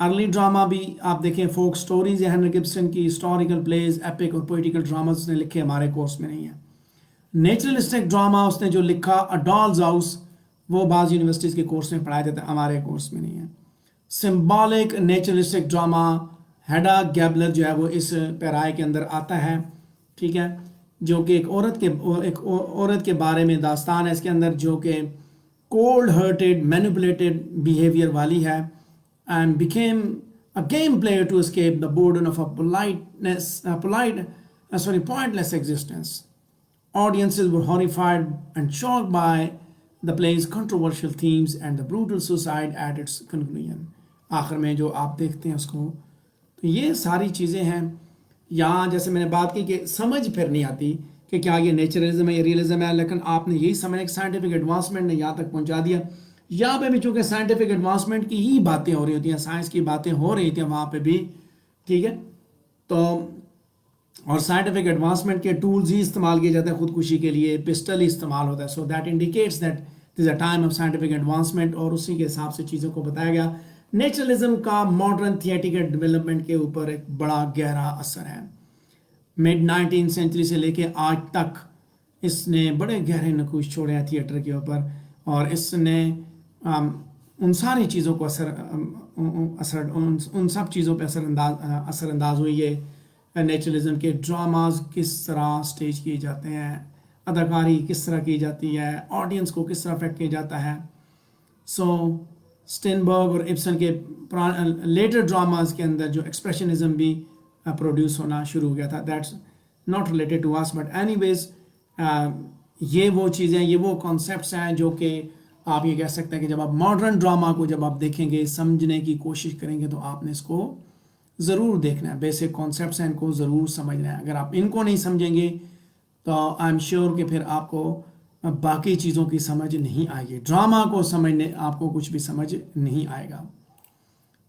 ارلی ڈرامہ بھی آپ دیکھیں، فوک سٹوریز ہیں ہینرک ابسن کی، ہسٹوریکل پلیز، ایپک اور پوئٹیکل ڈراماز اس نے لکھے، ہمارے کورس میں نہیں ہیں۔ نیچرلسٹک ڈرامہ اس نے جو لکھا، اے ڈالز ہاؤس، وہ بعض یونیورسٹیز کے کورس میں پڑھائے جاتے ہیں، ہمارے کورس میں نہیں ہے۔ سمبولک نیچرلسٹک ڈرامہ، ہیڈا گیبلر جو ہے وہ اس پیرائے کے اندر آتا ہے، ٹھیک ہے، جو کہ ایک عورت کے بارے میں داستان ہے اس کے اندر، جو کہ کولڈ ہارٹیڈ مینیپولیٹڈ بیہیویئر والی ہے، and became a game player to escape the burden of a pointless existence. Audiences were horrified and shocked by the play's controversial themes and the brutal suicide at its conclusion. آخر میں جو آپ دیکھتے ہیں اس کو، تو یہ ساری چیزیں ہیں۔ یہاں جیسے میں نے بات کی کہ سمجھ پھر نہیں آتی کہ کیا یہ نیچرلزم ہے یا ریئلزم ہے، لیکن آپ نے یہی سمجھنا کہ سائنٹیفک ایڈوانسمنٹ نے یہاں تک پہنچا دیا۔ یہاں پہ بھی چونکہ سائنٹیفک ایڈوانسمنٹ کی ہی باتیں ہو رہی ہوتی ہیں، سائنس کی باتیں ہو رہی تھیں وہاں پہ بھی، ٹھیک ہے۔ تو اور سائنٹیفک ایڈوانسمنٹ کے ٹولز ہی استعمال کیے جاتے ہیں خودکشی کے لیے, پسٹل ہی استعمال ہوتا ہے. So that indicates that this a time of scientific advancement, اور اسی کے حساب سے چیزوں کو بتایا گیا. نیچرلزم کا ماڈرن تھیٹیکل ڈیولپمنٹ کے اوپر ایک بڑا گہرا اثر ہے. مڈ 19 سینچری سے لے کے آج تک اس نے بڑے گہرے نقوش چھوڑے ہیں تھیٹر کے اوپر, اور اس نے ان ساری چیزوں کو ان سب چیزوں پہ اثر انداز ہوئی ہے. نیچرلزم کے ڈراماز کس طرح سٹیج کیے جاتے ہیں, اداکاری کس طرح کی جاتی ہے, آڈینس کو کس طرح افیکٹ کیا جاتا ہے. سو اسٹینبرگ اور ابسن کے لیٹر ڈراماز کے اندر جو ایکسپریشنزم بھی پروڈیوس ہونا شروع ہو گیا تھا. That's not related to us, but anyways یہ وہ چیزیں, یہ وہ کانسیپٹس ہیں جو کہ آپ یہ کہہ سکتے ہیں کہ جب آپ ماڈرن ڈراما کو جب آپ دیکھیں گے, سمجھنے کی کوشش کریں گے, تو آپ نے اس کو ضرور دیکھنا ہے. بیسک کانسیپٹس ہیں, ان کو ضرور سمجھنا ہے. اگر آپ ان کو نہیں سمجھیں گے تو آئی ایم شیور کہ پھر آپ کو باقی چیزوں کی سمجھ نہیں آئے گی. ڈرامہ کو سمجھنے آپ کو کچھ بھی سمجھ نہیں آئے گا.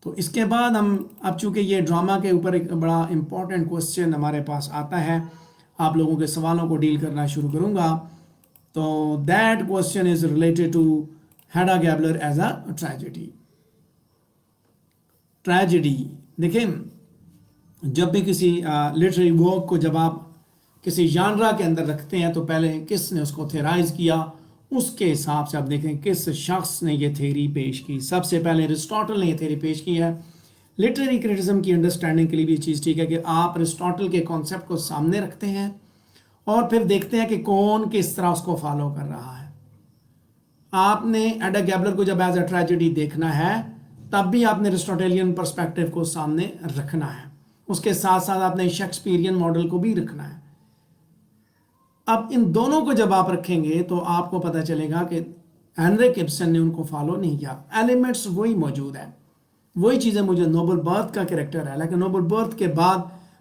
تو اس کے بعد ہم اب چونکہ یہ ڈرامہ کے اوپر ایک بڑا امپورٹنٹ کوسچن ہمارے پاس آتا ہے, آپ لوگوں کے سوالوں کو ڈیل کرنا شروع کروں گا. تو that question is related to Hedda Gabler as a tragedy. Tragedy دیکھیں, جب بھی کسی لٹریری ورک کو جب آپ کسی ژانرا کے اندر رکھتے ہیں تو پہلے کس نے اس کو تھیرائز کیا, اس کے حساب سے آپ دیکھیں کس شخص نے یہ تھیری پیش کی. سب سے پہلے ارسطاٹل نے یہ تھیری پیش کی ہے. لٹریری کرٹیسزم کی انڈرسٹینڈنگ کے لیے بھی یہ چیز ٹھیک ہے کہ آپ ارسطاٹل کے کانسیپٹ کو سامنے رکھتے ہیں اور پھر دیکھتے ہیں کہ کون کس طرح اس کو فالو کر رہا ہے. آپ نے ایڈا گیبلر کو جب ایز اے ٹریجڈی دیکھنا ہے تب بھی آپ نے ارسطاٹیلین پرسپیکٹو کو سامنے رکھنا ہے. اس کے ساتھ ساتھ آپ نے شیکسپیرین ماڈل کو بھی رکھنا ہے. اب ان دونوں کو جب آپ رکھیں گے تو آپ کو پتہ چلے گا کہ ہینریک ابسن نے ان کو فالو نہیں کیا. ایلیمنٹس وہی موجود ہیں, وہی چیزیں مجھے نوبل برتھ کا کریکٹر ہے, لیکن نوبل برتھ کے بعد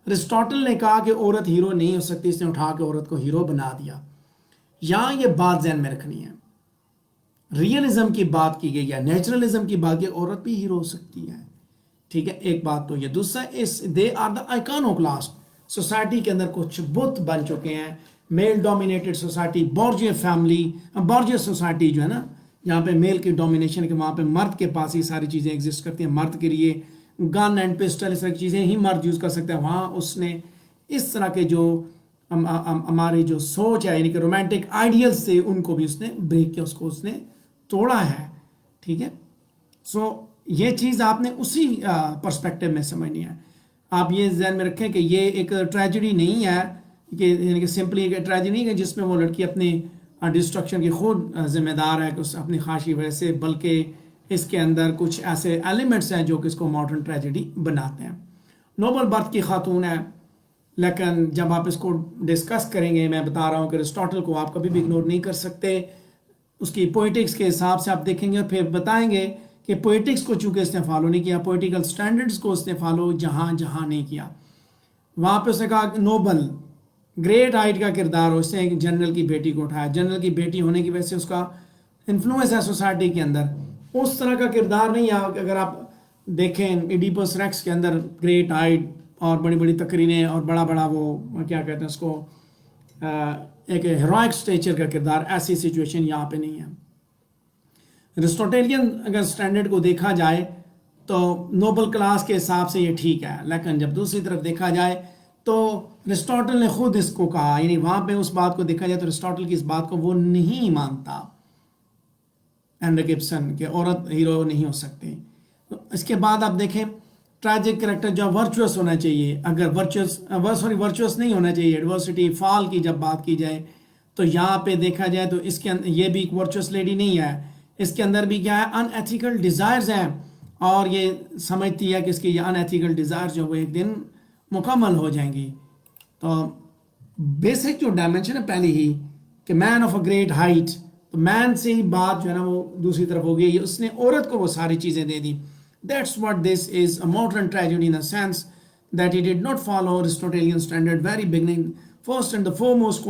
ارسطاٹل نے کہا کہ عورت ہیرو نہیں ہو سکتی, اس نے اٹھا کے عورت کو ہیرو بنا دیا. یہاں یہ بات ذہن میں رکھنی ہے. ریئلزم کی بات کی گئی ہے, نیچرلزم کی بات کی, عورت بھی ہیرو ہو سکتی ہے. ٹھیک ہے, ایک بات تو یہ. دوسرا they are the iconoclast. Society کے اندر کچھ بت بن چکے ہیں, male dominated society, bourgeois family, bourgeois society جو ہے نا, جہاں پہ میل کی ڈومینیشن ہے کہ وہاں پہ مرد کے پاس ہی ساری چیزیں ایگزسٹ کرتی ہیں. مرد کے لیے گن اینڈ پسٹل اس طرح کی چیزیں ہی مرد یوز کر سکتے ہیں. وہاں اس نے اس طرح کے جو ہماری جو سوچ ہے, یعنی کہ رومانٹک آئیڈیلز سے, ان کو بھی اس نے بریک کیا, اس کو اس نے توڑا ہے. ٹھیک ہے, سو یہ چیز آپ نے اسی پرسپیکٹو میں سمجھنی ہے. آپ یہ ذہن میں رکھیں کہ یہ ایک ٹریجڈی نہیں ہے, کہ یعنی کہ سمپلی ایک ٹریجڈی نہیں ہے جس میں وہ لڑکی اپنی ڈسٹرکشن کی خود ذمہ دار ہے کہ اس اپنی خواہش کی وجہ سے, بلکہ اس کے اندر کچھ ایسے ایلیمنٹس ہیں جو کہ اس کو ماڈرن ٹریجڈی بناتے ہیں. نوبل برتھ کی خاتون ہے, لیکن جب آپ اس کو ڈسکس کریں گے, میں بتا رہا ہوں کہ ارسطاٹل کو آپ کبھی بھی اگنور نہیں کر سکتے. اس کی پوئٹکس کے حساب سے آپ دیکھیں گے اور پھر بتائیں گے کہ پوئٹکس کو چونکہ اس نے فالو نہیں کیا, پوئٹیکل سٹینڈرڈز کو اس نے فالو جہاں جہاں نہیں کیا. وہاں پہ اس نے کہا کہ نوبل گریٹ ہائٹ کا کردار ہو, اس نے ایک جنرل کی بیٹی کو اٹھایا. جنرل کی بیٹی ہونے کی وجہ سے اس کا انفلوئنس ہے سوسائٹی کے اندر. اس طرح کا کردار نہیں ہے. اگر آپ دیکھیں ایڈیپس ریکس کے اندر گریٹ ہائٹ اور بڑی بڑی تقریریں اور بڑا بڑا وہ کیا کہتے ہیں اس کو, ایک ہیروئک سٹیچر کا کردار, ایسی سچویشن یہاں پہ نہیں ہے. ارسطاٹیلین اگر سٹینڈرڈ کو دیکھا جائے تو نوبل کلاس کے حساب سے یہ ٹھیک ہے, لیکن جب دوسری طرف دیکھا جائے تو ارسطاٹل نے خود اس کو کہا, یعنی وہاں پہ اس بات کو دیکھا جائے تو ارسطاٹل کی اس بات کو وہ نہیں مانتا ہینریک ابسن کہ عورت ہیرو نہیں ہو سکتے. اس کے بعد آپ دیکھیں ٹریجک کریکٹر جو ورچوس ہونا چاہیے, اگر ورچوس نہیں ہونا چاہیے, ایڈورسٹی فال کی جب بات کی جائے تو یہاں پہ دیکھا جائے تو اس کے اندر یہ بھی ایک ورچوس لیڈی نہیں ہے. اس کے اندر بھی کیا ہے, ان ایتھیکل ڈیزائرز ہیں, اور یہ سمجھتی ہے کہ اس کی یہ ان ایتھیکل ڈیزائرز جو وہ ایک دن مکمل ہو جائیں گی. تو بیسک جو ڈائمنشن ہے پہلی ہی کہ مین آف اے گریٹ ہائٹ, تو مین سے ہی بات جو ہے نا وہ دوسری طرف ہو گئی, اس نے عورت کو وہ ساری چیزیں دے دی. That's what this is, a modern tragedy in a sense that he did not follow Aristotelian standard very beginning. First and the foremost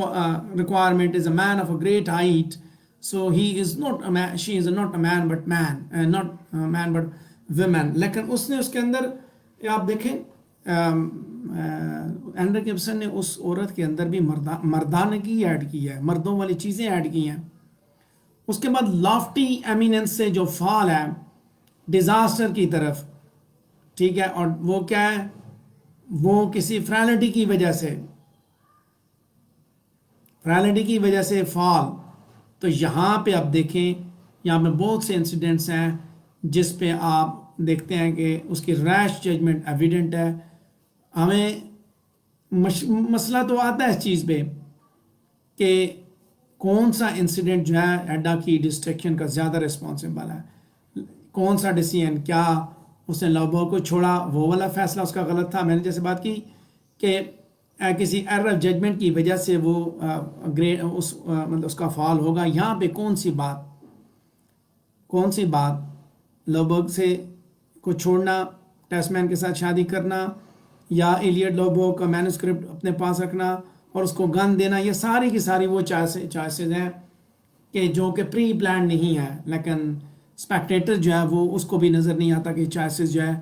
requirement is a man of a great height. So he is not a man, she is not a man but man, not a man but women. لیکن اس نے اس کے اندر آپ دیکھیں Hendrick Ibsen نے اس عورت کے اندر بھی مردانگی add کی ہے، مردوں والی چیزیں ایڈ کی ہیں. اس کے بعد لافٹی ایمیننس سے جو فال ہے ڈیزاسٹر کی طرف، ٹھیک ہے، اور وہ کیا ہے، وہ کسی فرائلٹی کی وجہ سے، فرائلٹی کی وجہ سے فال. تو یہاں پہ آپ دیکھیں، یہاں پہ بہت سے انسیڈنٹس ہیں جس پہ آپ دیکھتے ہیں کہ اس کی ریش ججمنٹ ایویڈنٹ ہے. ہمیں مسئلہ تو آتا ہے اس چیز پہ کہ کون سا انسیڈنٹ جو ہے ایڈا کی ڈسٹریکشن کا زیادہ رسپانسبل ہے، کون سا ڈیسیژن، کیا اس نے لوبو کو چھوڑا وہ والا فیصلہ اس کا غلط تھا. میں نے جیسے بات کی کہ کسی ایرر آف ججمنٹ کی وجہ سے وہ گریڈ مطلب اس کا فال ہوگا. یہاں پہ کون سی بات لوبرگ سے کو چھوڑنا، ٹیسٹ مین کے ساتھ شادی کرنا، یا ایلیٹ لوبرگ کا مینوسکرپٹ اپنے پاس رکھنا اور اس کو گن دینا، یہ ساری کی ساری وہ چوائسیز ہیں کہ جو کہ پری پلان نہیں ہے. لیکن اسپیکٹیٹر جو ہے وہ اس کو بھی نظر نہیں آتا کہ چوائسیز جو ہے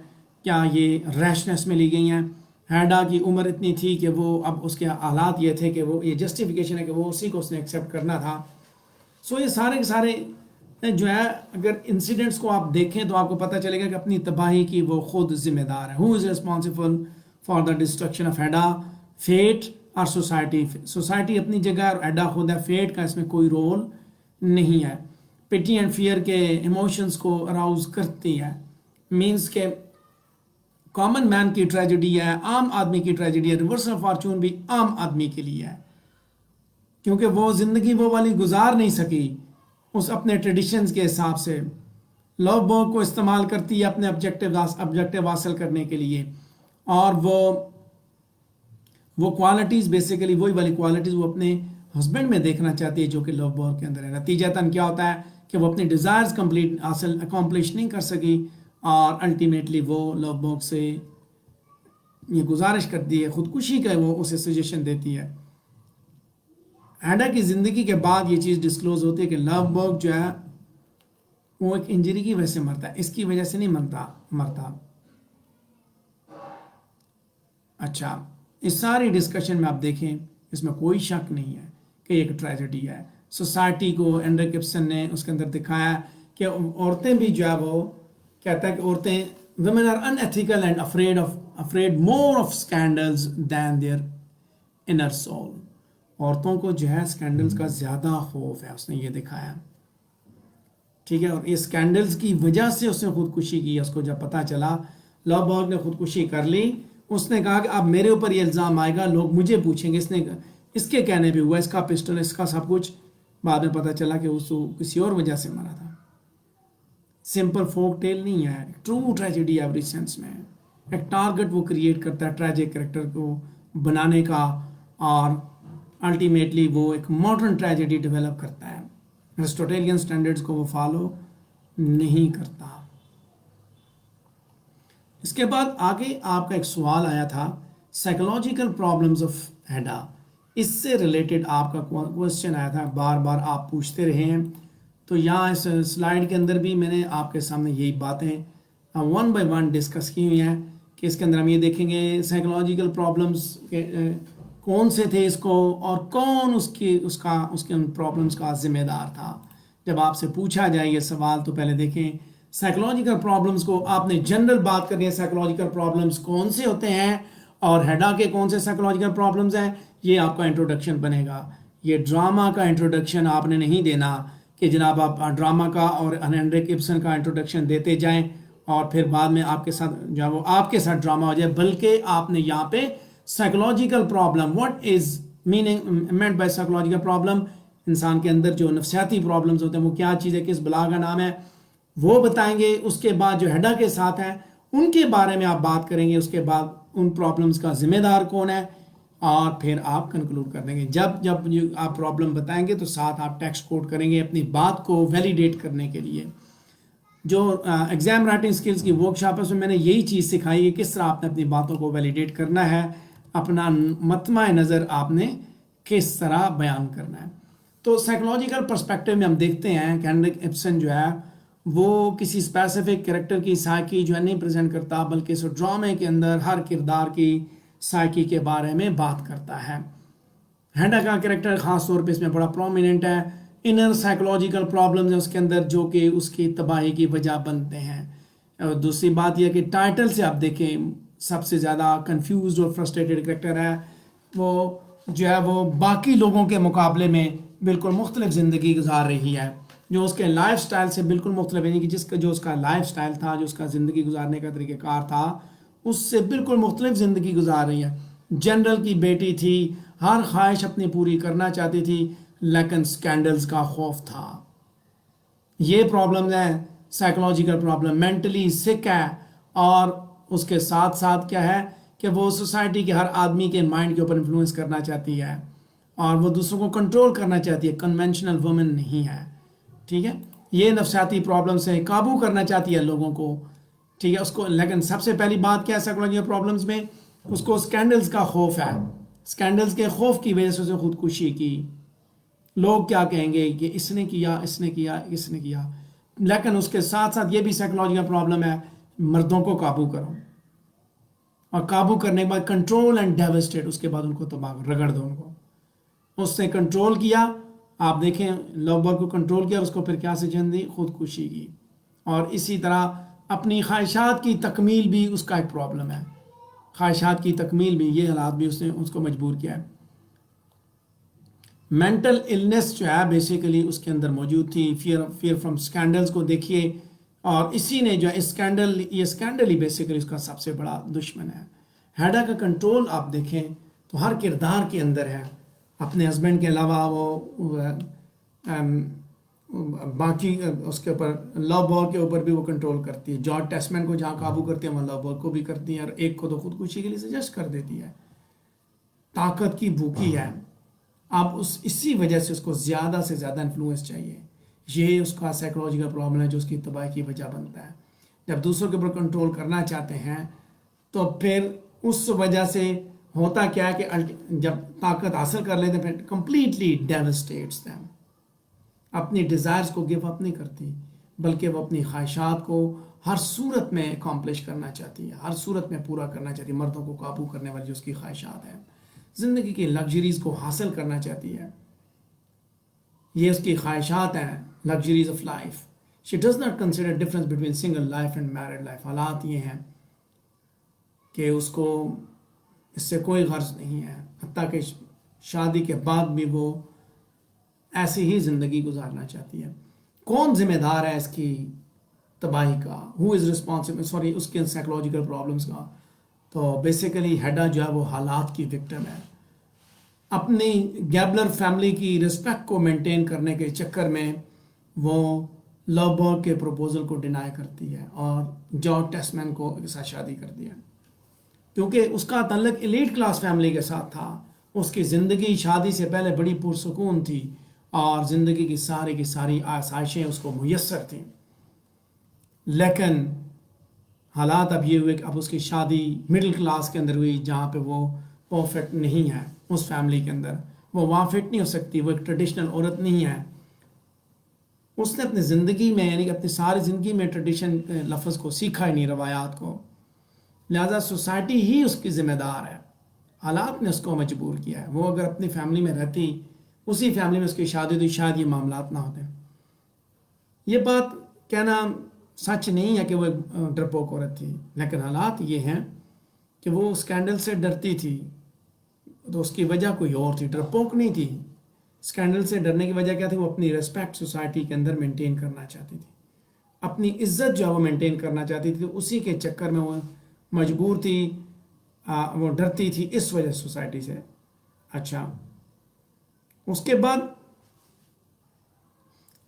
کیا یہ ریشنس میں لی گئی ہیں. ہیڈا کی عمر اتنی تھی کہ وہ اب اس کے حالات یہ تھے کہ وہ یہ جسٹیفیکیشن ہے کہ وہ اسی کو اس نے ایکسیپٹ کرنا تھا. سو یہ سارے کے سارے جو ہے اگر انسیڈنٹس کو آپ دیکھیں تو آپ کو پتہ چلے گا کہ اپنی تباہی کی وہ خود ذمہ دار ہے. Who is responsible for the destruction of Hedda? Fate اور سوسائٹی. سوسائٹی اپنی جگہ اور ایڈا خود ہے، فیٹ کا اس میں کوئی رول نہیں ہے. پٹی اینڈ فیئر کے ایموشنز کو اراؤز کرتی ہے، مینس کہ کامن مین کی ٹریجڈی ہے، عام آدمی کی ٹریجڈی ہے. ریورسل آف فارچون بھی عام آدمی کے لیے ہے، کیونکہ وہ زندگی وہ والی گزار نہیں سکی اس اپنے ٹریڈیشنز کے حساب سے. لو برگ کو استعمال کرتی ہے اپنے آبجیکٹیو حاصل کرنے کے لیے، اور وہ کوالٹیز بیسیکلی وہی والی کوالٹیز وہ اپنے ہسبینڈ میں دیکھنا چاہتی ہے جو کہ لو برگ کے اندر ہے. نتیجتاً کیا ہوتا ہے کہ وہ اپنی ڈیزائرز اکمپلش نہیں کر سکی، اور الٹیمیٹلی وہ لو برگ سے یہ گزارش کرتی ہے خودکشی کا، وہ اسے سجیشن دیتی ہے. ایڈا کی زندگی کے بعد یہ چیز ڈسکلوز ہوتی ہے کہ لو برگ جو ہے وہ ایک انجری کی وجہ سے مرتا ہے، اس کی وجہ سے نہیں مرتا. اچھا، اس ساری ڈسکشن میں آپ دیکھیں اس میں کوئی شک نہیں ہے کہ ایک ٹریجڈی ہے. سوسائٹی کو ہینڈرک ابسن نے اس کے اندر دکھایا کہ عورتیں بھی جو ہے وہ کہتا ہے کہ عورتیں women are unethical and afraid more of scandals than their inner soul. عورتوں کو جو ہے اسکینڈلز کا زیادہ خوف ہے، اس نے یہ دکھایا. ٹھیک ہے، اور یہ اسکینڈلز کی وجہ سے اس نے خودکشی کی. اس کو جب پتہ چلا لو برگ نے خودکشی کر لی، اس نے کہا کہ اب میرے اوپر یہ الزام آئے گا، لوگ مجھے پوچھیں گے اس کے کہنے پہ ہوا، اس کا پسٹل، اس کا سب کچھ. بعد میں پتہ چلا کہ اس کو کسی اور وجہ سے مرا تھا. سمپل فوک ٹیل نہیں ہے، ٹرو ٹریجڈی ایوری سینس میں. ایک ٹارگٹ وہ کریٹ کرتا ہے ٹریجک کریکٹر کو بنانے کا، اور الٹیمیٹلی وہ ایک ماڈرن ٹریجڈی ڈیولپ کرتا ہے. ایرسٹوٹیلین سٹینڈرڈز کو وہ فالو نہیں کرتا. اس کے بعد آگے آپ کا ایک سوال آیا تھا سائیکولوجیکل پرابلمز آف ہیڈا. اس سے ریلیٹڈ آپ کا کوشچن آیا تھا، بار بار آپ پوچھتے رہے ہیں. تو یہاں اس سلائیڈ کے اندر بھی میں نے آپ کے سامنے یہی باتیں ون بائی ون ڈسکس کی ہوئی ہیں کہ اس کے اندر ہم یہ دیکھیں گے سائیکولوجیکل پرابلمز کون سے تھے اس کو، اور کون اس کے ان پرابلمز کا ذمہ دار تھا. جب آپ سے پوچھا جائے یہ سوال تو پہلے دیکھیں سائیکولوجیکل پرابلمز کو آپ نے جنرل بات کرنی ہے. سائیکولوجیکل پرابلمز کون سے ہوتے ہیں اور ہیڈا کے کون سے سائیکولوجیکل پرابلمز ہیں، یہ آپ کا انٹروڈکشن بنے گا. یہ ڈرامہ کا انٹروڈکشن آپ نے نہیں دینا کہ جناب آپ ڈرامہ کا اور ہینڈرک ابسن کا انٹروڈکشن دیتے جائیں اور پھر بعد میں آپ کے ساتھ جب وہ آپ کے ساتھ ڈرامہ ہو جائے. بلکہ آپ نے یہاں پہ psychological problem, what is meant by psychological problem, انسان کے اندر جو نفسیاتی پرابلمز ہوتے ہیں وہ کیا چیز ہے، کس بلا کا نام ہے، وہ بتائیں گے. اس کے بعد جو ہیڈا کے ساتھ ہیں ان کے بارے میں آپ بات کریں گے. اس کے بعد ان پرابلمز کا ذمہ دار کون ہے، اور پھر آپ کنکلوڈ کر دیں گے. جب آپ پرابلم بتائیں گے تو ساتھ آپ ٹیکسٹ کوٹ کریں گے اپنی بات کو ویلیڈیٹ کرنے کے لیے. جو ایگزام رائٹنگ سکلز کی ورکشاپ ہے اس میں میں نے یہی چیز سکھائی ہے کس طرح آپ نے اپنی باتوں کو ویلیڈیٹ کرنا ہے، اپنا مطمع نظر آپ نے کس طرح بیان کرنا ہے. تو سائیکولوجیکل پرسپیکٹیو میں ہم دیکھتے ہیں کہ ہینڈرک ابسن جو ہے وہ کسی اسپیسیفک کریکٹر کی سائیکی جو ہے نہیں پریزنٹ کرتا، بلکہ اس ڈرامے کے اندر ہر کردار کی سائیکی کے بارے میں بات کرتا ہے. ہیڈا کا کریکٹر خاص طور پہ اس میں بڑا پرومیننٹ ہے. انر سائیکولوجیکل پرابلمز ہیں اس کے اندر جو کہ اس کی تباہی کی وجہ بنتے ہیں. اور دوسری بات یہ کہ ٹائٹل سے آپ دیکھیں سب سے زیادہ کنفیوزڈ اور فرسٹریٹڈ کریکٹر ہے. وہ جو ہے وہ باقی لوگوں کے مقابلے میں بالکل مختلف زندگی گزار رہی ہے جو اس کے لائف سٹائل سے بالکل مختلف ہے. یعنی کہ جو اس کا لائف سٹائل تھا, جو اس کا زندگی گزارنے کا طریقہ کار تھا, اس سے بالکل مختلف زندگی گزار رہی ہے. جنرل کی بیٹی تھی, ہر خواہش اپنی پوری کرنا چاہتی تھی, لیکن سکینڈلز کا خوف تھا. یہ پرابلمز ہیں سائیکولوجیکل پرابلم, مینٹلی سک ہے. اور اس کے ساتھ ساتھ کیا ہے کہ وہ سوسائٹی کے ہر آدمی کے مائنڈ کے اوپر انفلوئنس کرنا چاہتی ہے اور وہ دوسروں کو کنٹرول کرنا چاہتی ہے. کنونشنل وومن نہیں ہے, ٹھیک ہے. یہ نفسیاتی پرابلم سے قابو کرنا چاہتی ہے لوگوں کو, ٹھیک ہے اس کو. لیکن سب سے پہلی بات کیا ہے سائیکولوجیکل پرابلمس میں, اس کو سکینڈلز کا خوف ہے. سکینڈلز کے خوف کی وجہ سے اسے خودکشی کی. لوگ کیا کہیں گے کہ اس نے کیا, اس نے کیا, اس نے کیا. لیکن اس کے ساتھ ساتھ یہ بھی سائیکولوجیکل پرابلم ہے, مردوں کو قابو کرو اور قابو کرنے کے بعد کنٹرول اینڈ ڈیوسٹیٹ, اس کے بعد ان کو تباہ رگڑ دو ان کو. اس نے کنٹرول کیا, آپ دیکھیں لو برڈ کو کنٹرول کیا, اس کو پھر کیا سجن دی, خودکشی کی. اور اسی طرح اپنی خواہشات کی تکمیل بھی اس کا ایک پرابلم ہے. خواہشات کی تکمیل بھی, یہ حالات بھی اس کو مجبور کیا ہے. مینٹل النس جو ہے بیسیکلی اس کے اندر موجود تھی. فیئر فرام سکینڈلز کو دیکھیے, اور اسی نے جو ہے یہ سکینڈل ہی بیسیکلی اس کا سب سے بڑا دشمن ہے. ہیڈا کا کنٹرول آپ دیکھیں تو ہر کردار کے اندر ہے. اپنے ہسبینڈ کے علاوہ وہ باقی اس کے اوپر لو بور کے اوپر بھی وہ کنٹرول کرتی ہے. جارج ٹیسمین کو جہاں قابو کرتی ہے وہاں لو بور کو بھی کرتی ہے, اور ایک کو تو خودکشی کے لیے سجیسٹ کر دیتی ہے. طاقت کی بھوکی ہے. اب اسی وجہ سے اس کو زیادہ سے زیادہ انفلوئنس چاہیے. یہ اس کا سائیکولوجیکل پرابلم ہے جو اس کی تباہی کی وجہ بنتا ہے. جب دوسروں کے اوپر کنٹرول کرنا چاہتے ہیں تو پھر اس وجہ سے ہوتا کیا ہے کہ جب طاقت حاصل کر لیتے ہیں پھر کمپلیٹلی ڈیوسٹیٹس دیم. اپنی ڈیزائرز کو گیو اپ نہیں کرتی, بلکہ وہ اپنی خواہشات کو ہر صورت میں اکمپلش کرنا چاہتی ہے, ہر صورت میں پورا کرنا چاہتی ہے. مردوں کو قابو کرنے والی جو اس کی خواہشات ہیں, زندگی کی لگژریز کو حاصل کرنا چاہتی ہے. یہ اس کی خواہشات ہیں, luxuries of life. She does not consider difference between single life and married life. حالات یہ ہیں کہ اس کو اس سے کوئی غرض نہیں ہے, حتیٰ کہ شادی کے بعد بھی وہ ایسی ہی زندگی گزارنا چاہتی ہے. کون ذمہ دار ہے اس کی تباہی کا؟ ہو از ریسپانسبل, اس کے سائیکولوجیکل پرابلمس کا؟ تو بیسیکلی ہیڈا جو ہے وہ حالات کی وکٹم ہے. اپنی گیبلر فیملی کی رسپیکٹ کو مینٹین کرنے کے چکر میں وہ لو برڈ کے پروپوزل کو ڈینائی کرتی ہے اور جارج ٹیسمین کو کے ساتھ شادی کرتی ہے. کیونکہ اس کا تعلق ایلیٹ کلاس فیملی کے ساتھ تھا. اس کی زندگی شادی سے پہلے بڑی پرسکون تھی اور زندگی کی ساری آسائشیں اس کو میسر تھیں. لیکن حالات اب یہ ہوئے کہ اب اس کی شادی مڈل کلاس کے اندر ہوئی, جہاں پہ وہ پرفیکٹ نہیں ہے. اس فیملی کے اندر وہ وہاں فٹ نہیں ہو سکتی, وہ ایک ٹریڈیشنل عورت نہیں ہے. اس نے اپنی زندگی میں یعنی کہ اپنی ساری زندگی میں ٹریڈیشن لفظ کو سیکھا ہی نہیں, روایات کو. لہذا سوسائٹی ہی اس کی ذمہ دار ہے. حالات نے اس کو مجبور کیا ہے. وہ اگر اپنی فیملی میں رہتی, اسی فیملی میں اس کی شادی ہوتی, شاید یہ معاملات نہ ہوتے. یہ بات کہنا سچ نہیں ہے کہ وہ ایک ڈرپوک عورت تھی, لیکن حالات یہ ہیں کہ وہ اسکینڈل سے ڈرتی تھی. تو اس کی وجہ کوئی اور تھی, ڈرپوک نہیں تھی. اسکینڈل سے ڈرنے کی وجہ کیا تھی؟ وہ اپنی ریسپیکٹ سوسائٹی کے اندر مینٹین کرنا چاہتی تھی, اپنی عزت جو ہے وہ مینٹین کرنا چاہتی تھی. اسی کے چکر میں وہ مجبور تھی, وہ ڈرتی تھی اس وجہ سوسائٹی سے. اچھا, اس کے بعد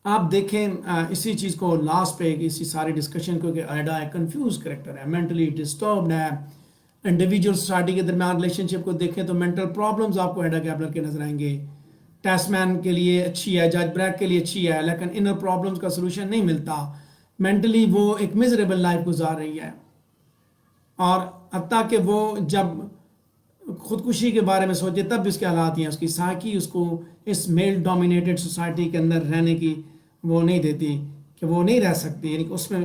آپ دیکھیں اسی چیز کو لاسٹ پہ اسی ساری ڈسکشن کو کہ ایڈا ایک کنفیوز کریکٹر ہے, مینٹلی ڈسٹربڈ ہے. انڈیویجول سوسائٹی کے درمیان ریلیشن شپ کو دیکھیں تو مینٹل پرابلمز آپ کو ایڈا گیبلر کے نظر آئیں گے. ٹیسمین کے لیے اچھی ہے, جج بریک کے لیے اچھی ہے, لیکن انر پرابلمز کا سلوشن نہیں ملتا. مینٹلی وہ ایک میزریبل لائف گزار رہی ہے. اور حتیٰ کہ وہ جب خودکشی کے بارے میں سوچے تب بھی اس کے حالات ہیں. اس کی سائیکی اس کو اس میل ڈومینیٹڈ سوسائٹی کے اندر رہنے کی وہ نہیں دیتی, کہ وہ نہیں رہ سکتی. یعنی کہ اس میں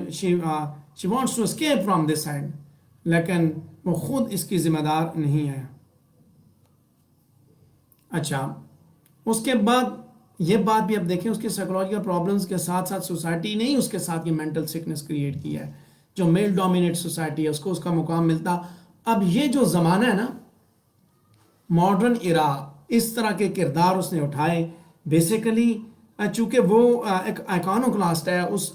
she wants to escape from this side. لیکن وہ خود اس کی ذمہ دار نہیں ہے. اچھا اس کے بعد یہ بات بھی اب دیکھیں، اس کے سائیکولوجیکل پرابلمس کے ساتھ ساتھ سوسائٹی نے ہی اس کے ساتھ یہ مینٹل سکنس کریٹ کی ہے. جو میل ڈومینیٹ سوسائٹی ہے اس کو اس کا مقام ملتا. اب یہ جو زمانہ ہے نا ماڈرن ایرا، اس طرح کے کردار اس نے اٹھائے بیسیکلی. چونکہ وہ ایک آئیکانوکلاسٹ ہے، اس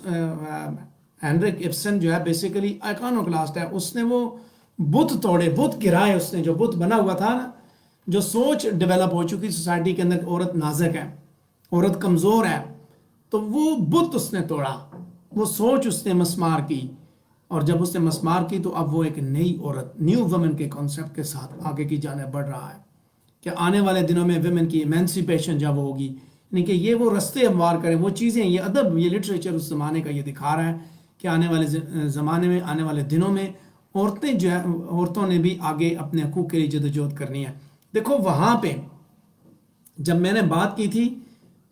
ہینرک ابسن جو ہے بیسیکلی آئیکانوکلاسٹ ہے. اس نے وہ بت توڑے، بت گرائے. اس نے جو بت بنا ہوا تھا نا، جو سوچ ڈیولپ ہو چکی سوسائٹی کے اندر، عورت نازک ہے، عورت کمزور ہے، تو وہ بت اس نے توڑا، وہ سوچ اس نے مسمار کی. اور جب اس نے مسمار کی تو اب وہ ایک نئی عورت، نیو ویمن کے کانسیپٹ کے ساتھ آگے کی جانب بڑھ رہا ہے کہ آنے والے دنوں میں ویمن کی ایمینسیپیشن جب ہوگی، یعنی کہ یہ وہ رستے ہموار کریں، وہ چیزیں، یہ ادب، یہ لٹریچر اس زمانے کا یہ دکھا رہا ہے کہ آنے والے زمانے میں، آنے والے دنوں میں عورتیں جو ہے، عورتوں نے بھی آگے اپنے حقوق کے لیے جدوجہد کرنی ہے. دیکھو وہاں پہ جب میں نے بات کی تھی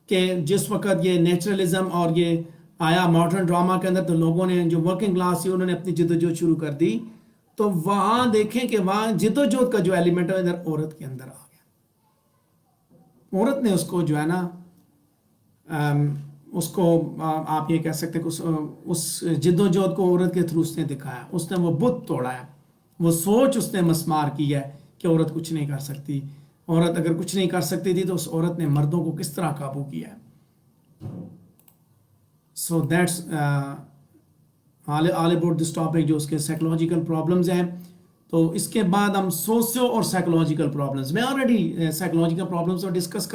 کہ جس وقت یہ نیچرلزم اور یہ آیا ماڈرن ڈراما کے اندر، تو لوگوں نے جو ورکنگ کلاس تھی انہوں نے اپنی جدوجہد شروع کر دی. تو وہاں دیکھیں کہ وہاں جدوجہد کا جو ایلیمنٹ ہے ادھر عورت کے اندر آ گیا. عورت نے اس کو جو ہے نا اس کو آپ یہ کہہ سکتے کہ اس جدوجہد کو عورت کے تھرو اس نے دکھایا. اس نے وہ بت توڑا ہے، وہ سوچ اس نے مسمار کی ہے کہ عورت کچھ نہیں کر سکتی. عورت اگر کچھ نہیں کر سکتی تھی تو اس عورت نے مردوں کو کس طرح قابو کیا ہے. So that's all about this topic, جو اس کے سائیکولوجیکل پرابلمز ہیں. تو اس کے بعد ہم سوشیو اور سائیکولوجیکل پرابلمز، میں آلریڈی سائیکولوجیکل پرابلمز کو ڈسکس کر